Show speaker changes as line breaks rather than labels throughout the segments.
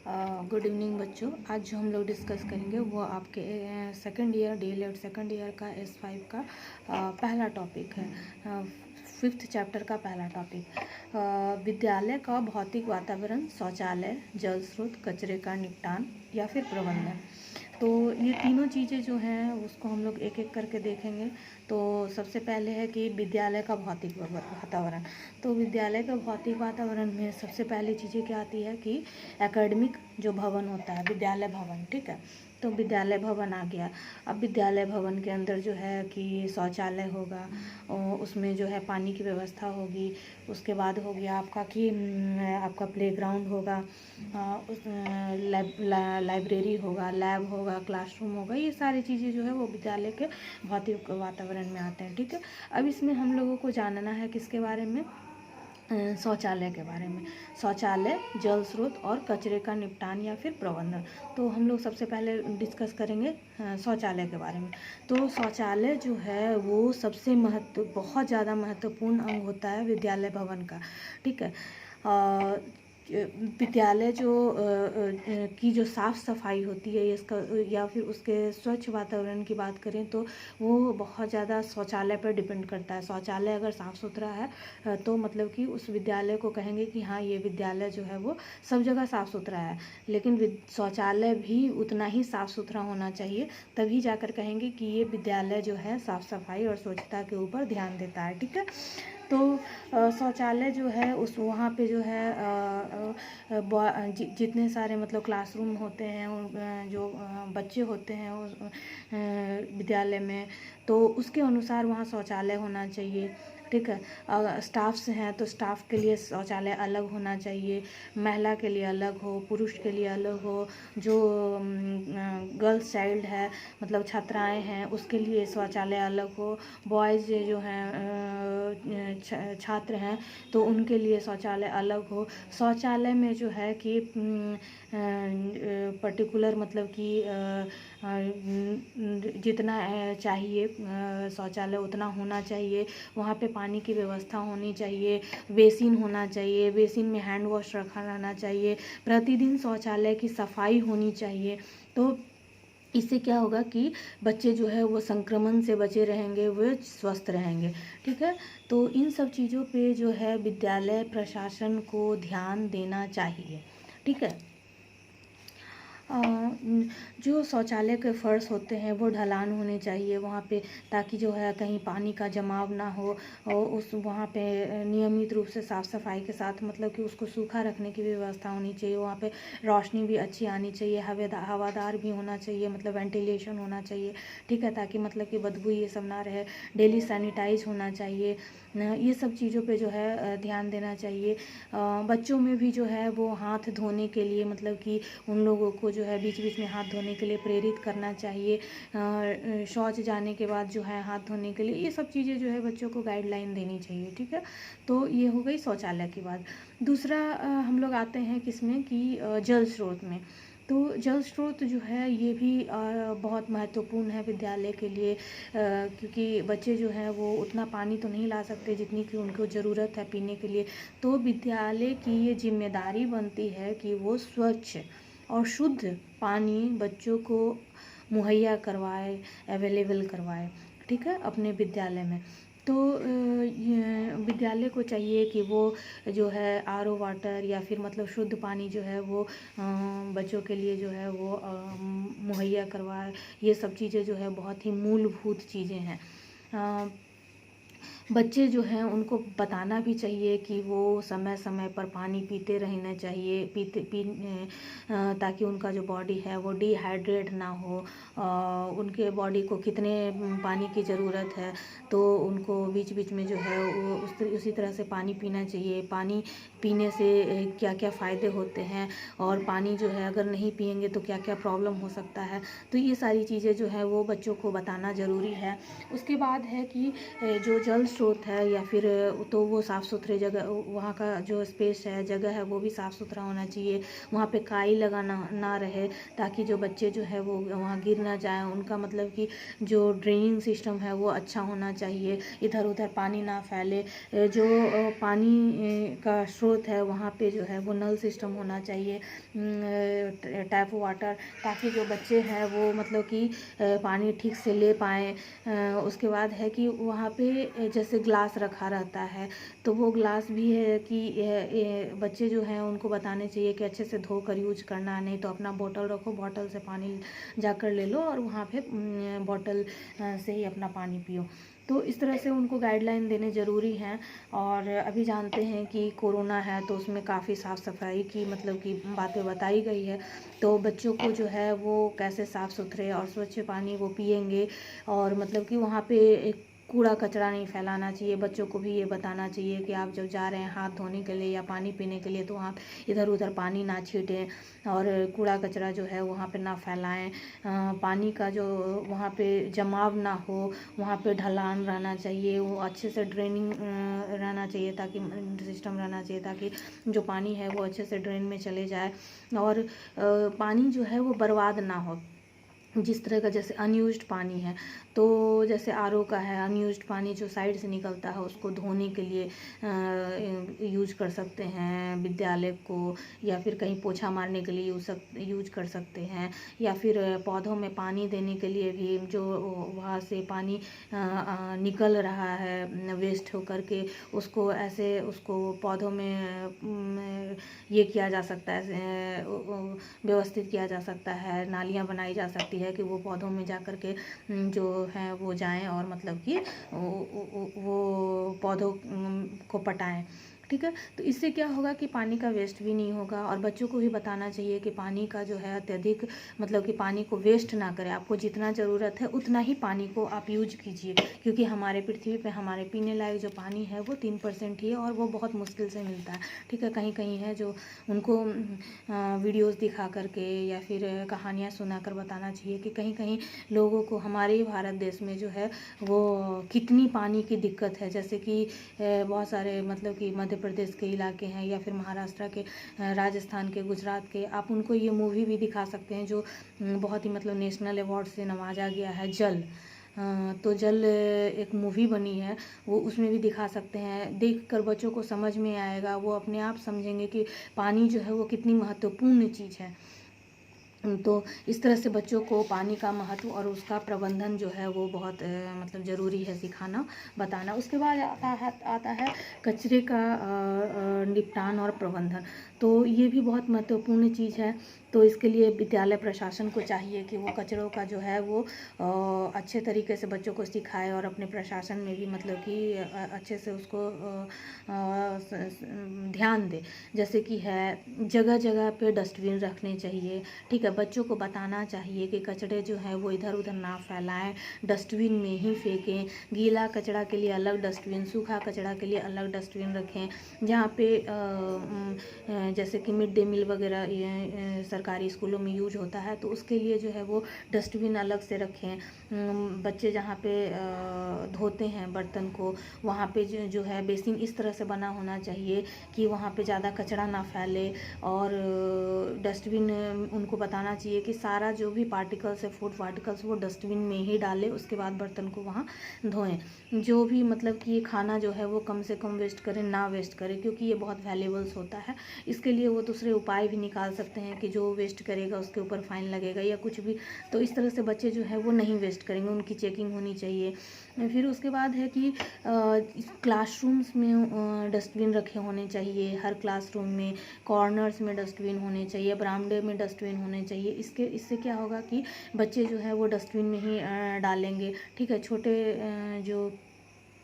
Good evening बच्चों। आज जो हम लोग डिस्कस करेंगे वो आपके second year DL second year का S5 का पहला टॉपिक है। 5th चैप्टर का पहला टॉपिक विद्यालय का भौतिक वातावरण, शौचालय, जल स्रोत, कचरे का निपटान या फिर प्रबंधन। तो ये तीनों चीज़ें जो हैं उसको हम लोग एक एक करके देखेंगे। तो सबसे पहले है कि विद्यालय का भौतिक वातावरण। तो विद्यालय का भौतिक वातावरण में सबसे पहली चीज़ें क्या आती है कि एकेडमिक जो भवन होता है, विद्यालय भवन, ठीक है। तो विद्यालय भवन आ गया। अब विद्यालय भवन के अंदर जो है कि शौचालय होगा और उसमें जो है पानी की व्यवस्था होगी। उसके बाद हो गया आपका कि आपका प्लेग्राउंड होगा, लाइब्रेरी होगा, लैब होगा, क्लासरूम होगा। ये सारी चीज़ें जो है वो विद्यालय के भौतिक वातावरण में आते हैं, ठीक है। अब इसमें हम लोगों को जानना है किसके बारे में, शौचालय के बारे में। शौचालय, जल स्रोत और कचरे का निपटान या फिर प्रबंधन। तो हम लोग सबसे पहले डिस्कस करेंगे शौचालय के बारे में। तो शौचालय जो है वो सबसे बहुत ज़्यादा महत्वपूर्ण अंग होता है विद्यालय भवन का, ठीक है। विद्यालय की जो साफ़ सफाई होती है इसका या फिर उसके स्वच्छ वातावरण की बात करें तो वो बहुत ज़्यादा शौचालय पर डिपेंड करता है। शौचालय अगर साफ़ सुथरा है तो मतलब कि उस विद्यालय को कहेंगे कि हाँ, ये विद्यालय जो है वो सब जगह साफ़ सुथरा है। लेकिन शौचालय भी उतना ही साफ़ सुथरा होना चाहिए, तभी जाकर कहेंगे कि ये विद्यालय जो है साफ़ सफाई और स्वच्छता के ऊपर ध्यान देता है, ठीक है। तो शौचालय जो है उस वहाँ पे जो है जितने सारे मतलब क्लासरूम होते हैं, जो बच्चे होते हैं उस विद्यालय में, तो उसके अनुसार वहाँ शौचालय होना चाहिए, ठीक है। स्टाफ्स हैं तो स्टाफ के लिए शौचालय अलग होना चाहिए, महिला के लिए अलग हो, पुरुष के लिए अलग हो, जो गर्ल्स चाइल्ड है मतलब छात्राएं हैं उसके लिए शौचालय अलग हो, बॉयज़ जो हैं छात्र हैं तो उनके लिए शौचालय अलग हो। शौचालय में जो है कि पर्टिकुलर मतलब कि जितना चाहिए शौचालय उतना होना चाहिए। वहाँ पे पानी की व्यवस्था होनी चाहिए, बेसिन होना चाहिए, बेसिन में हैंड वॉश रखा रहना चाहिए, प्रतिदिन शौचालय की सफाई होनी चाहिए। तो इससे क्या होगा कि बच्चे जो है वो संक्रमण से बचे रहेंगे, वे स्वस्थ रहेंगे, ठीक है। तो इन सब चीज़ों पे जो है विद्यालय प्रशासन को ध्यान देना चाहिए, ठीक है। जो शौचालय के फर्श होते हैं वो ढलान होने चाहिए वहाँ पे, ताकि जो है कहीं पानी का जमाव ना हो और उस वहाँ पे नियमित रूप से साफ़ सफाई के साथ मतलब कि उसको सूखा रखने की भी व्यवस्था होनी चाहिए। वहाँ पे रोशनी भी अच्छी आनी चाहिए, हवादार भी होना चाहिए, मतलब वेंटिलेशन होना चाहिए, ठीक है, ताकि मतलब कि बदबू ये सब ना रहे। डेली सैनिटाइज होना चाहिए, ये सब चीज़ों पे जो है ध्यान देना चाहिए। बच्चों में भी जो है वो हाथ धोने के लिए मतलब कि उन लोगों को जो है बीच बीच में हाथ धोने के लिए प्रेरित करना चाहिए। शौच जाने के बाद जो है हाथ धोने के लिए, ये सब चीज़ें जो है बच्चों को गाइडलाइन देनी चाहिए, ठीक है। तो ये हो गई शौचालय की बात। दूसरा हम लोग आते हैं किसमें कि जल स्रोत में। तो जल स्रोत जो है ये भी बहुत महत्वपूर्ण है विद्यालय के लिए, क्योंकि बच्चे जो हैं वो उतना पानी तो नहीं ला सकते जितनी कि उनको ज़रूरत है पीने के लिए। तो विद्यालय की ये जिम्मेदारी बनती है कि वो स्वच्छ और शुद्ध पानी बच्चों को मुहैया करवाए, अवेलेबल करवाए, ठीक है, अपने विद्यालय में। तो विद्यालय को चाहिए कि वो जो है RO वाटर या फिर मतलब शुद्ध पानी जो है वो बच्चों के लिए जो है वो मुहैया करवाए। ये सब चीज़ें जो है बहुत ही मूलभूत चीज़ें हैं। बच्चे जो हैं उनको बताना भी चाहिए कि वो समय समय पर पानी पीते रहना चाहिए, ताकि उनका जो बॉडी है वो डिहाइड्रेट ना हो। उनके बॉडी को कितने पानी की ज़रूरत है तो उनको बीच बीच में जो है वो उसी तरह से पानी पीना चाहिए। पानी पीने से क्या क्या फ़ायदे होते हैं और पानी जो है अगर नहीं पिएंगे तो क्या क्या प्रॉब्लम हो सकता है, तो ये सारी चीज़ें जो है वो बच्चों को बताना ज़रूरी है। उसके बाद है कि जो जल स्रोत है या फिर तो वो साफ़ सुथरे जगह, वहाँ का जो स्पेस है, जगह है, वो भी साफ़ सुथरा होना चाहिए। वहाँ पे काई लगाना ना रहे, ताकि जो बच्चे जो है वो वहाँ गिर ना जाए। उनका मतलब कि जो ड्रेनिंग सिस्टम है वो अच्छा होना चाहिए, इधर उधर पानी ना फैले। जो पानी का स्रोत है वहाँ पे जो है वो नल सिस्टम होना चाहिए, टैप वाटर, ताकि जो बच्चे हैं वो मतलब कि पानी ठीक से ले पाएँ। उसके बाद है कि वहाँ पे जैसे ग्लास रखा रहता है, तो वो ग्लास भी है कि बच्चे जो हैं उनको बताने चाहिए कि अच्छे से धोकर यूज करना, नहीं तो अपना बोतल रखो, बोतल से पानी जाकर ले लो और वहाँ पे बोतल से ही अपना पानी पियो। तो इस तरह से उनको गाइडलाइन देने ज़रूरी हैं। और अभी जानते हैं कि कोरोना है तो उसमें काफ़ी साफ़ सफाई की मतलब कि बातें बताई गई है। तो बच्चों को जो है वो कैसे साफ़ सुथरे और स्वच्छ पानी वो पिएंगे, और मतलब कि वहाँ पे एक कूड़ा कचरा नहीं फैलाना चाहिए। बच्चों को भी ये बताना चाहिए कि आप जब जा रहे हैं हाथ धोने के लिए या पानी पीने के लिए, तो वहाँ इधर उधर पानी ना छीटें और कूड़ा कचरा जो है वहाँ पे ना फैलाएं। पानी का जो वहाँ पे जमाव ना हो, वहाँ पे ढलान रहना चाहिए, वो अच्छे से ड्रेनिंग रहना चाहिए, ताकि सिस्टम रहना चाहिए ताकि जो पानी है वो अच्छे से ड्रेन में चले जाए। और पानी जो है वो बर्बाद ना हो। जिस तरह का जैसे अनयूज्ड पानी है, तो जैसे आरओ का है, अनयूज्ड पानी जो साइड से निकलता है उसको धोने के लिए यूज कर सकते हैं विद्यालय को, या फिर कहीं पोछा मारने के लिए यूज कर सकते हैं, या फिर पौधों में पानी देने के लिए भी जो वहाँ से पानी निकल रहा है वेस्ट होकर के, उसको ऐसे उसको पौधों में ये किया जा सकता है, व्यवस्थित किया जा सकता है, नालियाँ बनाई जा सकती है कि वो पौधों में जा कर के जो है वो जाएं और मतलब कि वो पौधों को पटाएं। ठीक है, तो इससे क्या होगा कि पानी का वेस्ट भी नहीं होगा। और बच्चों को भी बताना चाहिए कि पानी का जो है अत्यधिक मतलब कि पानी को वेस्ट ना करें, आपको जितना ज़रूरत है उतना ही पानी को आप यूज कीजिए, क्योंकि हमारे पृथ्वी पे हमारे पीने लायक जो पानी है वो 3% ही है, और वो बहुत मुश्किल से मिलता है। ठीक है, कहीं कहीं है जो उनको वीडियोस दिखा करके या फिर कहानियाँ सुनाकर बताना चाहिए कि कहीं कहीं लोगों को हमारे ही भारत देश में जो है वो कितनी पानी की दिक्कत है। जैसे कि बहुत सारे मतलब कि मध्य प्रदेश के इलाके हैं या फिर महाराष्ट्र के, राजस्थान के, गुजरात के, आप उनको ये मूवी भी दिखा सकते हैं जो बहुत ही मतलब नेशनल अवार्ड से नवाजा गया है, जल। तो जल एक मूवी बनी है, वो उसमें भी दिखा सकते हैं। देखकर बच्चों को समझ में आएगा, वो अपने आप समझेंगे कि पानी जो है वो कितनी महत्वपूर्ण चीज़ है। तो इस तरह से बच्चों को पानी का महत्व और उसका प्रबंधन जो है वो बहुत मतलब ज़रूरी है सिखाना, बताना। उसके बाद आता है कचरे का निपटान और प्रबंधन। तो ये भी बहुत महत्वपूर्ण चीज़ है। तो इसके लिए विद्यालय प्रशासन को चाहिए कि वो कचरों का जो है वो अच्छे तरीके से बच्चों को सिखाए, और अपने प्रशासन में भी मतलब कि अच्छे से उसको ध्यान दे। जैसे कि है जगह जगह पे डस्टबिन रखने चाहिए। ठीक है, बच्चों को बताना चाहिए कि कचरे जो है वो इधर उधर ना फैलाएं, डस्टबिन में ही फेंकें। गीला कचरा के लिए अलग डस्टबिन, सूखा कचरा के लिए अलग डस्टबिन रखें। जहाँ पे जैसे कि मिड डे मील वगैरह सरकारी स्कूलों में यूज होता है, तो उसके लिए जो है वो डस्टबिन अलग से रखें। बच्चे जहाँ पे धोते हैं बर्तन को, वहाँ पे जो है बेसिन इस तरह से बना होना चाहिए कि वहाँ पे ज़्यादा कचरा ना फैले। और डस्टबिन उनको बताना चाहिए कि सारा जो भी पार्टिकल्स है, फूड पार्टिकल्स, वो डस्टबिन में ही डालें, उसके बाद बर्तन को वहाँ धोएं। जो भी मतलब कि खाना जो है वो कम से कम वेस्ट करें, ना वेस्ट करें, क्योंकि ये बहुत वैल्यूएबल्स होता है। इसके लिए वो दूसरे उपाय भी निकाल सकते हैं कि जो वेस्ट करेगा उसके ऊपर फाइन लगेगा या कुछ भी। तो इस तरह से बच्चे जो है वो नहीं वेस्ट करेंगे, उनकी चेकिंग होनी चाहिए। फिर उसके बाद है कि क्लासरूम्स में डस्टबिन रखे होने चाहिए, हर क्लासरूम में कॉर्नर्स में डस्टबिन होने चाहिए, बरामदे में डस्टबिन होने चाहिए। इससे क्या होगा कि बच्चे जो है वो डस्टबिन में ही डालेंगे। ठीक है, छोटे जो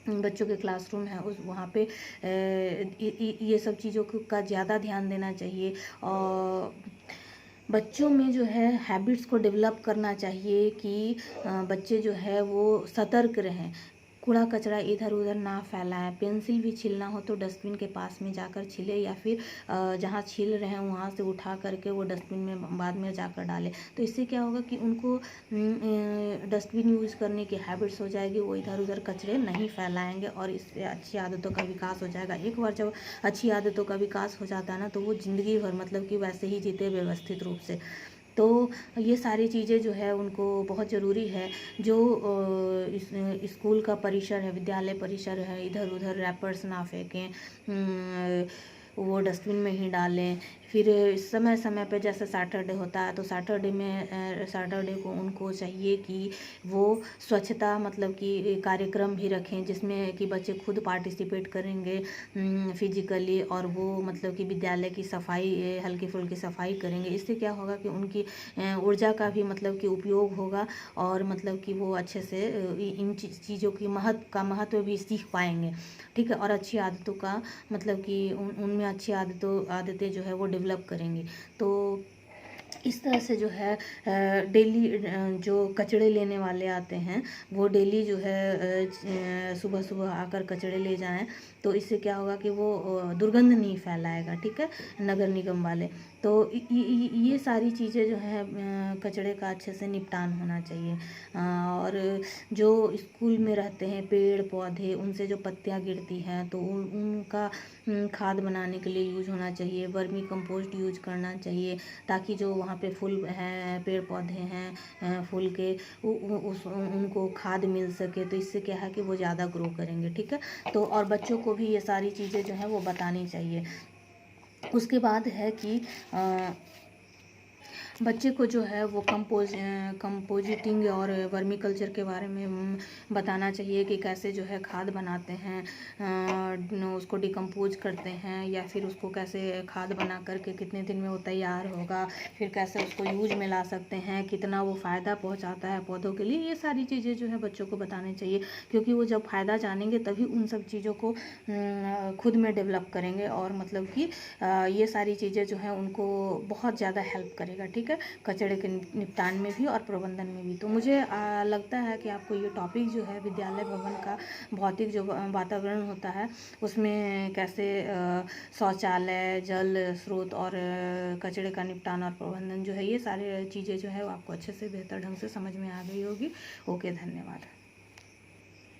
बच्चों के क्लासरूम है उस वहाँ पे ये सब चीज़ों का ज़्यादा ध्यान देना चाहिए। और बच्चों में जो है हैबिट्स को डेवलप करना चाहिए कि बच्चे जो है वो सतर्क रहें। कूड़ा कचरा इधर उधर ना फैलाएं। पेंसिल भी छीलना हो तो डस्टबिन के पास में जाकर छीले, या फिर जहाँ छील रहे हैं वहाँ से उठा करके वो डस्टबिन में बाद में जाकर डालें। तो इससे क्या होगा कि उनको डस्टबिन यूज़ करने की हैबिट्स हो जाएगी, वो इधर उधर कचरे नहीं फैलाएंगे और इससे अच्छी आदतों का विकास हो जाएगा। एक बार जब अच्छी आदतों का विकास हो जाता है ना, तो वो ज़िंदगी भर मतलब कि वैसे ही जीते व्यवस्थित रूप से। तो ये सारी चीज़ें जो है उनको बहुत ज़रूरी है। जो इस स्कूल का परिसर है, विद्यालय परिसर है, इधर उधर रैपर्स ना फेंकें, वो डस्टबिन में ही डालें। फिर समय समय पे जैसे सैटरडे होता है तो सैटरडे को उनको चाहिए कि वो स्वच्छता मतलब कि कार्यक्रम भी रखें, जिसमें कि बच्चे खुद पार्टिसिपेट करेंगे फिजिकली, और वो मतलब कि विद्यालय की सफाई, हल्की फुल्की सफाई करेंगे। इससे क्या होगा कि उनकी ऊर्जा का भी मतलब कि उपयोग होगा, और मतलब कि वो अच्छे से इन चीज़ों की महत्व भी सीख पाएंगे। ठीक है, और अच्छी आदतों का मतलब कि उनमें अच्छी आदतें जो है वो डेवलप करेंगी। तो इस तरह से जो है डेली जो कचड़े लेने वाले आते हैं वो डेली जो है सुबह सुबह आकर कचड़े ले जाएं, तो इससे क्या होगा कि वो दुर्गंध नहीं फैलाएगा। ठीक है, नगर निगम वाले। तो ये सारी चीज़ें जो है कचड़े का अच्छे से निपटान होना चाहिए। और जो स्कूल में रहते हैं पेड़ पौधे, उनसे जो पत्तियां गिरती हैं तो उनका खाद बनाने के लिए यूज होना चाहिए। वर्मी कंपोस्ट यूज करना चाहिए, ताकि जो वहाँ पे फूल हैं, पेड़ पौधे हैं फूल के, उनको खाद मिल सके। तो इससे क्या है कि वो ज़्यादा ग्रो करेंगे। ठीक है, तो और बच्चों को भी ये सारी चीज़ें जो हैं वो बतानी चाहिए। उसके बाद है कि बच्चे को जो है वो कंपोजिटिंग और वर्मी कल्चर के बारे में बताना चाहिए कि कैसे जो है खाद बनाते हैं, उसको डिकम्पोज करते हैं, या फिर उसको कैसे खाद बना करके कितने दिन में वो तैयार होगा, फिर कैसे उसको यूज में ला सकते हैं, कितना वो फ़ायदा पहुंचाता है पौधों के लिए। ये सारी चीज़ें जो है बच्चों को बतानी चाहिए, क्योंकि वो जब फ़ायदा जानेंगे तभी उन सब चीज़ों को खुद में डेवलप करेंगे, और मतलब कि ये सारी चीज़ें जो हैं उनको बहुत ज़्यादा हेल्प करेगा। ठीक है, कचरे के निपटान में भी और प्रबंधन में भी। तो मुझे लगता है कि आपको ये टॉपिक जो है विद्यालय भवन का भौतिक जो वातावरण होता है उसमें कैसे शौचालय, जल स्रोत और कचरे का निपटान और प्रबंधन जो है, ये सारी चीज़ें जो है आपको अच्छे से बेहतर ढंग से समझ में आ गई होगी। ओके, धन्यवाद।